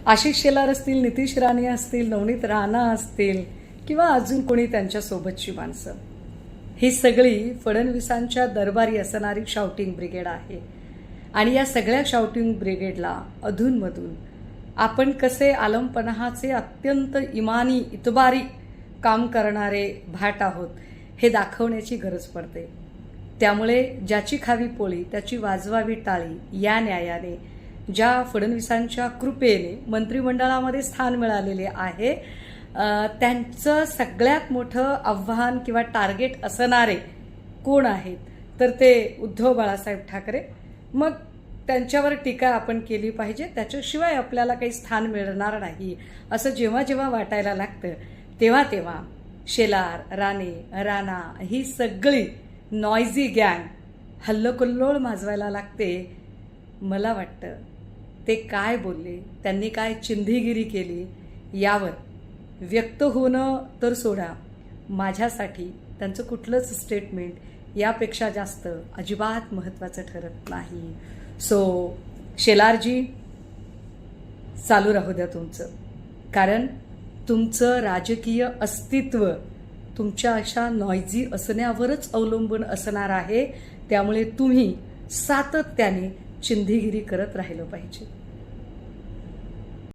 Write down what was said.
आशिष शेलार असतील, नितीश राणे असतील, नवनीत राणा असतील किंवा अजून कोणी त्यांच्यासोबतची माणसं, ही सगळी फडणवीसांच्या दरबारी असणारी शाउटिंग ब्रिगेड आहे. आणि या सगळ्या शाउटिंग ब्रिगेडला अधूनमधून आपण कसे आलमपणाचे अत्यंत इमानी इतबारी काम करणारे भाट आहोत हे दाखवण्याची गरज पडते. त्यामुळे ज्याची खावी पोळी त्याची वाजवावी टाळी या न्यायाने ज्या फडणवीसांच्या कृपेने मंत्रिमंडळामध्ये स्थान मिळालेले आहे, त्यांचं सगळ्यात मोठं आव्हान किंवा टार्गेट असणारे कोण आहेत तर ते उद्धव बाळासाहेब ठाकरे. मग त्यांच्यावर टीका आपण केली पाहिजे, त्याच्याशिवाय आपल्याला काही स्थान मिळणार नाही असं जेव्हा जेव्हा वाटायला लागतं तेव्हा तेव्हा शेलार, राणे, राणा ही सगळी नॉयझी गँग हल्लकल्लोळ माजवायला लागते. मला वाटतं ते काय बोलले, त्यांनी काय चिंधीगिरी केली यावर व्यक्त होणं तर सोडा, माझ्यासाठी त्यांचं कुठलंच स्टेटमेंट यापेक्षा जास्त अजिबात महत्त्वाचं ठरत नाही. सो शेलारजी, चालू राहू द्या तुमचं, कारण तुमचं राजकीय अस्तित्व तुमच्या अशा नॉयझी असण्यावरच अवलंबून असणार आहे. त्यामुळे तुम्ही सातत्याने चिंधीगिरी करत राहिलं पाहिजे.